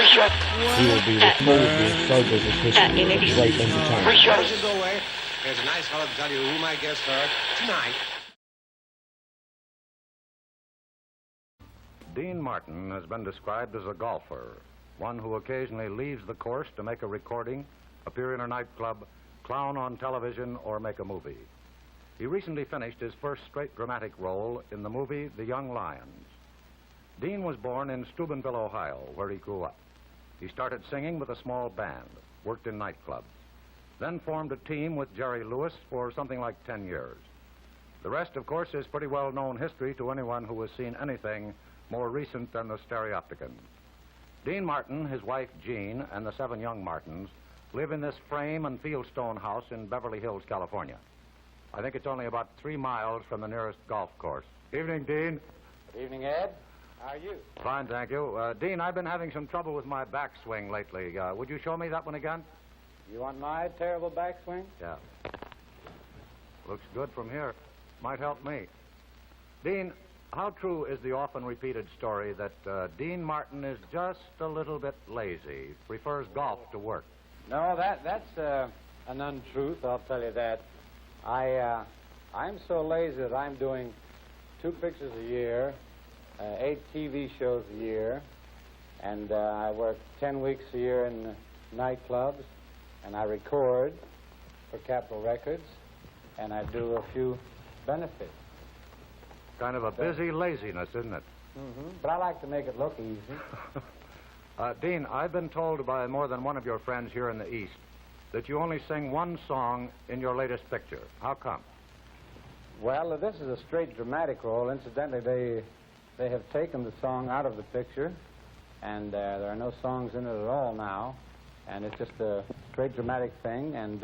He will be reportedly as sober as history with great entertainment. Horses away. Here's a nice fellow to tell you who my guests are tonight. Dean Martin has been described as a golfer, one who occasionally leaves the course to make a recording, appear in a nightclub, clown on television, or make a movie. He recently finished his first straight dramatic role in the movie The Young Lions. Dean was born in Steubenville, Ohio, where he grew up. He started singing with a small band, worked in nightclubs, then formed a team with Jerry Lewis for something like 10 years. The rest, of course, is pretty well-known history to anyone who has seen anything more recent than the Stereopticon. Dean Martin, his wife Jean, and the 7 young Martins live in this frame and fieldstone house in Beverly Hills, California. I think it's only about 3 miles from the nearest golf course. Evening, Dean. Good evening, Ed. How are you? Fine, thank you. Dean, I've been having some trouble with my backswing lately. Would you show me that one again? You want my terrible backswing? Yeah. Looks good from here. Might help me. Dean, how true is the often repeated story that Dean Martin is just a little bit lazy, prefers golf to work? No, that's an untruth, I'll tell you that. I'm so lazy that I'm doing 2 pictures a year, 8 TV shows a year, and I work 10 weeks a year in nightclubs, and I record for Capitol Records, and I do a few benefits. Kind of a busy laziness, isn't it? Mm-hmm. But I like to make it look easy. Dean, I've been told by more than one of your friends here in the East that you only sing one song in your latest picture. How come? Well, this is a straight dramatic role. Incidentally, they have taken the song out of the picture, and there are no songs in it at all now, and it's just a straight dramatic thing, and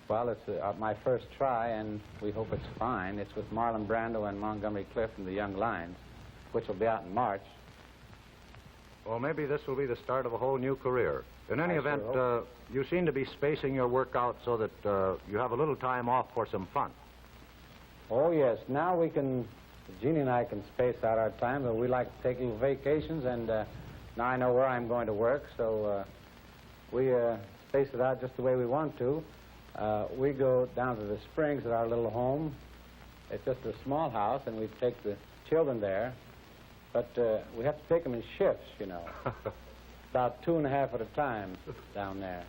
well, it's my first try, and we hope it's fine. It's with Marlon Brando and Montgomery Clift and the Young Lions, which will be out in March. Well, maybe this will be the start of a whole new career. In any event, you seem to be spacing your work out so that you have a little time off for some fun. Oh, yes. Now we can, Jeannie and I can space out our time, but we like to take little vacations, and now I know where I'm going to work, so we space it out just the way we want to. We go down to the Springs at our little home. It's just a small house, and we take the children there. But we have to take them in shifts, you know. About 2.5 at a time down there.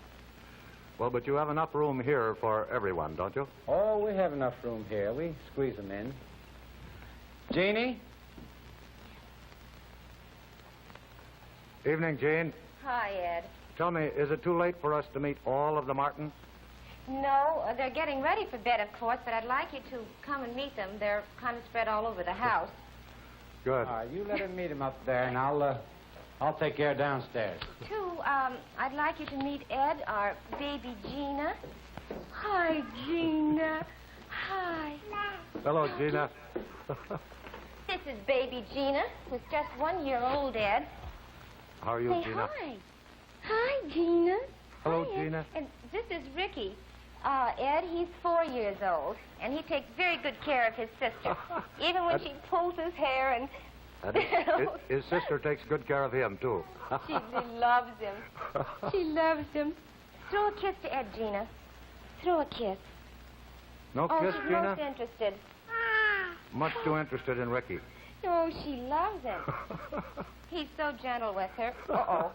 Well, but you have enough room here for everyone, don't you? Oh, we have enough room here. We squeeze them in. Jeannie? Evening, Jean. Hi, Ed. Tell me, is it too late for us to meet all of the Martins? No, they're getting ready for bed, of course, but I'd like you to come and meet them. They're kind of spread all over the house. Good. You let him meet him up there, and I'll take care downstairs. I'd like you to meet Ed, our baby Gina. Hi, Gina. Hi. Hello, Gina. This is baby Gina, who's just 1 year old, Ed. How are you, Say Gina? hi. Hi, Gina. Hello, Hi, Ed. Gina. And this is Ricky. Ed, he's 4 years old, and he takes very good care of his sister. Even when she pulls his hair and... His sister takes good care of him, too. She loves him. She loves him. Throw a kiss to Ed, Gina. Throw a kiss. No kiss, she's Gina? most interested. Much too interested in Ricky. Oh, she loves him. He's so gentle with her. Uh-oh.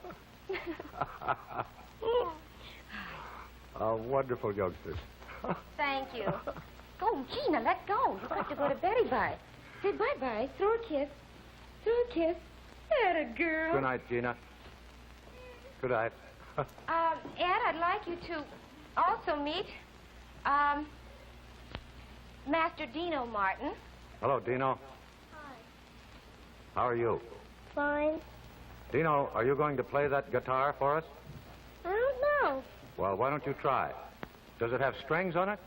Wonderful youngsters. Thank you. Oh, Gina, let go. You've got to go to Betty Bye. Say bye-bye. Throw a kiss. Throw a kiss. Atta girl. Good night, Gina. Good night. Ed, I'd like you to also meet, Master Dino Martin. Hello, Dino. Hi. How are you? Fine. Dino, are you going to play that guitar for us? I don't know. Well, why don't you try? Does it have strings on it?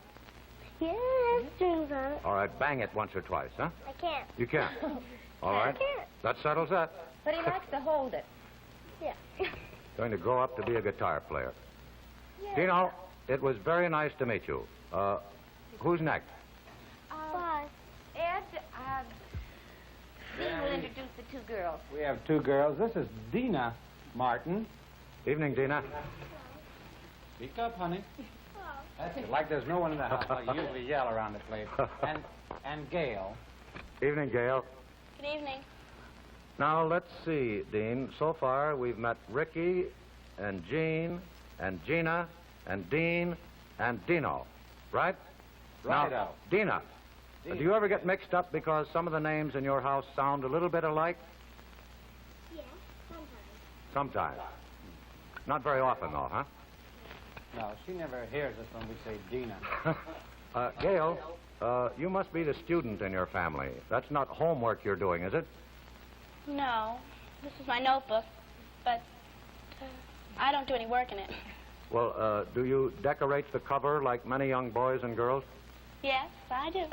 Yeah, it has strings on it. All right, bang it once or twice, huh? I can't. You can't. All right. I can't. That settles that. But he likes to hold it. Yeah. Going to grow up to be a guitar player. Yeah. Dino, it was very nice to meet you. Who's next? Bye. Ed, Dean will introduce the 2 girls. We have 2 girls. This is Dina Martin. Evening, Dina. Speak up, honey. That's it. Like there's no one in the house. Like you usually yell around the place. And Gail. Evening, Gail. Good evening. Now, let's see, Dean. So far, we've met Ricky and Jean and Gina and Dean and Dino, right? Righto. Now, Dina, do you ever get mixed up because some of the names in your house sound a little bit alike? Yes, sometimes. Sometimes. Not very often, though, huh? No, she never hears us when we say Dina. Gail, you must be the student in your family. That's not homework you're doing, is it? No, this is my notebook, but I don't do any work in it. Well, do you decorate the cover like many young boys and girls? Yes, I do.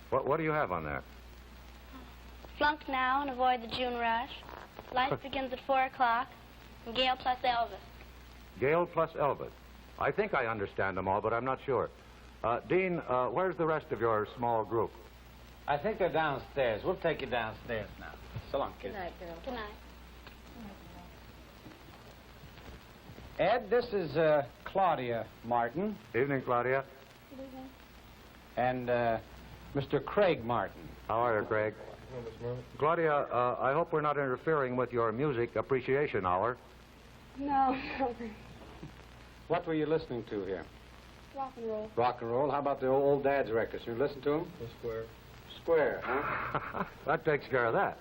What do you have on there? Flunk now and avoid the June rush. Life begins at 4 o'clock. And Gail plus Elvis. Gail plus Elvis. I think I understand them all, but I'm not sure. Dean, where's the rest of your small group? I think they're downstairs. We'll take you downstairs now. So long, Good kids. night, girl. Good night. Ed, this is Claudia Martin Evening, Claudia. and Mr. Craig Martin. How are you, Craig? Claudia, I hope we're not interfering with your music appreciation hour. No, What were you listening to here? rock and roll. Rock and roll? How about the old dad's records? You listen to them? The square. Square, huh? That takes care of that.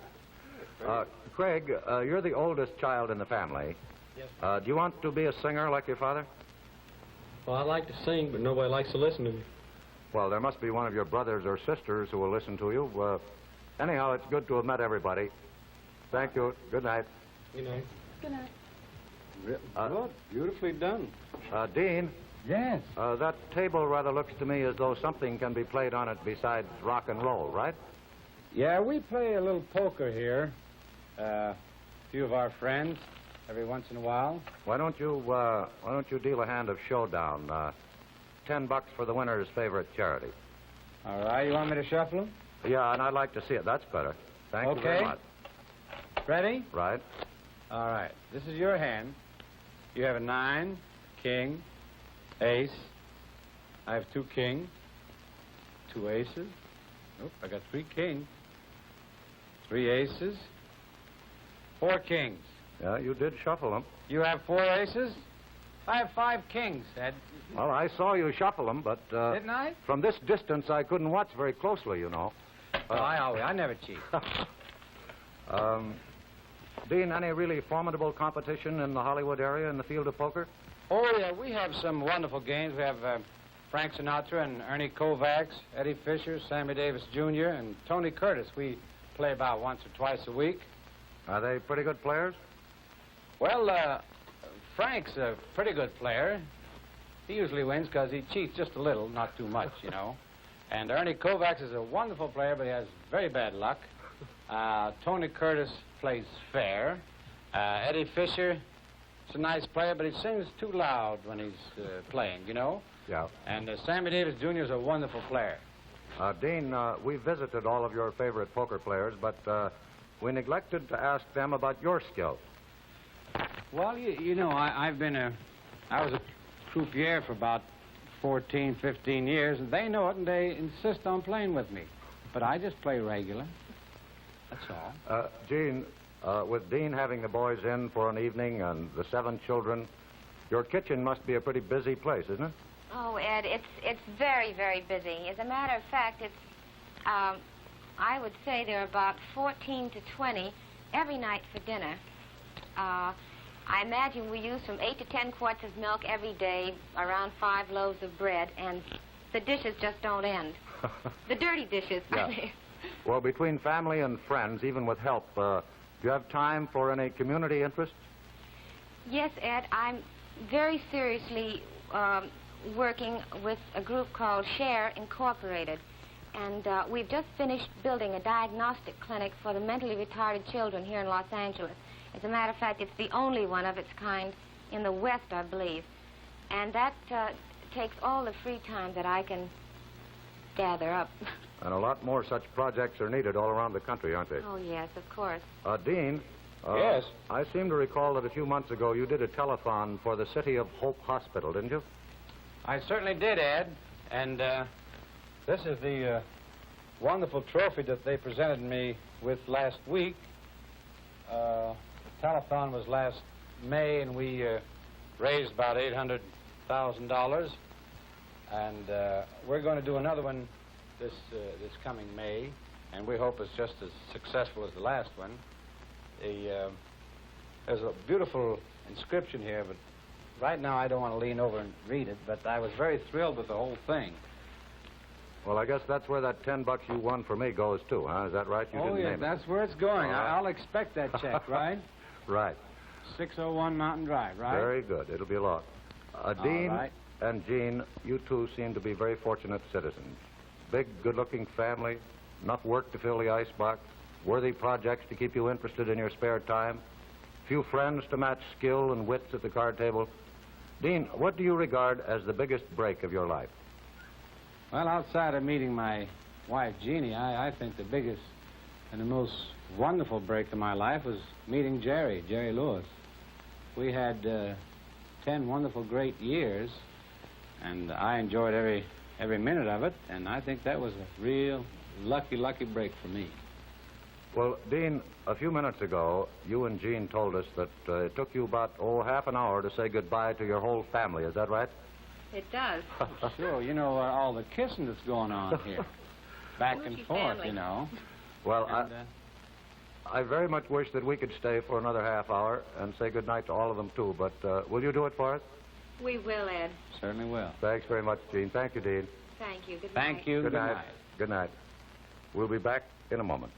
Craig, you're the oldest child in the family. Yes. Do you want to be a singer like your father? Well, I like to sing, but nobody likes to listen to me. Well, there must be one of your brothers or sisters who will listen to you. Anyhow, it's good to have met everybody. Thank you. Good night. You know. Good night. Good. Beautifully done. Dean, Yes. that table rather looks to me as though something can be played on it besides rock and roll, right? Yeah, we play a little poker here. A few of our friends every once in a while. Why don't you deal a hand of showdown? $10 for the winner's favorite charity. All right, you want me to shuffle them? Yeah, and I'd like to see it. That's better. Thank you very Okay. much. Ready? Right. All right. This is your hand. You have a 9, king, ace. I have 2 kings, 2 aces. Nope, I got 3 kings, 3 aces, 4 kings. Yeah, you did shuffle them. You have 4 aces? I have 5 kings, Ed. Well, I saw you shuffle them, but Didn't I? from this distance I couldn't watch very closely, you know. Oh, I never cheat. Dean, any really formidable competition in the Hollywood area in the field of poker? Oh, yeah, we have some wonderful games. We have Frank Sinatra and Ernie Kovacs, Eddie Fisher, Sammy Davis Jr., and Tony Curtis. We play about once or twice a week. Are they pretty good players? Well, Frank's a pretty good player. He usually wins because he cheats just a little, not too much, you know. And Ernie Kovacs is a wonderful player, but he has very bad luck. Tony Curtis plays fair. Eddie Fisher is a nice player, but he sings too loud when he's playing, you know. Yeah. And Sammy Davis Jr. is a wonderful player. Dean, we visited all of your favorite poker players, but we neglected to ask them about your skill. Well, you know, I was a croupier for about 14, 15 years, and they know it, and they insist on playing with me. But I just play regular. That's all. Gene, with Dean having the boys in for an evening and the 7 children, your kitchen must be a pretty busy place, isn't it? Oh, Ed, it's very, very busy. As a matter of fact, it's, I would say there are about 14 to 20 every night for dinner. I imagine we use from 8 to 10 quarts of milk every day, around 5 loaves of bread, and the dishes just don't end. The dirty dishes. Yeah. Well, between family and friends, even with help, do you have time for any community interests? Yes, Ed, I'm very seriously working with a group called Share Incorporated. And we've just finished building a diagnostic clinic for the mentally retarded children here in Los Angeles. As a matter of fact, it's the only one of its kind in the West, I believe. And that takes all the free time that I can gather up. And a lot more such projects are needed all around the country, aren't they? Oh, yes, of course. Dean, Yes. I seem to recall that a few months ago you did a telethon for the City of Hope Hospital, didn't you? I certainly did, Ed. And this is the wonderful trophy that they presented me with last week. The telethon was last May, and we raised about $800,000. And we're going to do another one this coming May, and we hope it's just as successful as the last one. There's a beautiful inscription here, but right now I don't want to lean over and read it, but I was very thrilled with the whole thing. Well, I guess that's where that $10 you won for me goes too, huh? Is that right? You didn't Yeah, name that's where it's going. All right. I'll expect that check, right? Right. 601 Mountain Drive, right? Very good. It'll be a lot. Dean right. and Jean, you two seem to be very fortunate citizens. Big, good-looking family, enough work to fill the icebox, worthy projects to keep you interested in your spare time, few friends to match skill and wits at the card table. Dean, what do you regard as the biggest break of your life? Well, outside of meeting my wife, Jeannie, I think the biggest and the most wonderful break of my life was meeting Jerry Lewis. We had 10 wonderful, great years, and I enjoyed every minute of it, and I think that was a real lucky break for me. Well, Dean, a few minutes ago, you and Jean told us that it took you about, half an hour to say goodbye to your whole family. Is that right? It does. Sure, you know, all the kissing that's going on here. Back and Who's your forth, family? you know. Well, And, I very much wish that we could stay for another half hour and say goodnight to all of them, too. But will you do it for us? We will, Ed. certainly will. Thanks very much, Jean. Thank you, Dean. Thank you. Good night. Thank you. Good night. Good night. We'll be back in a moment.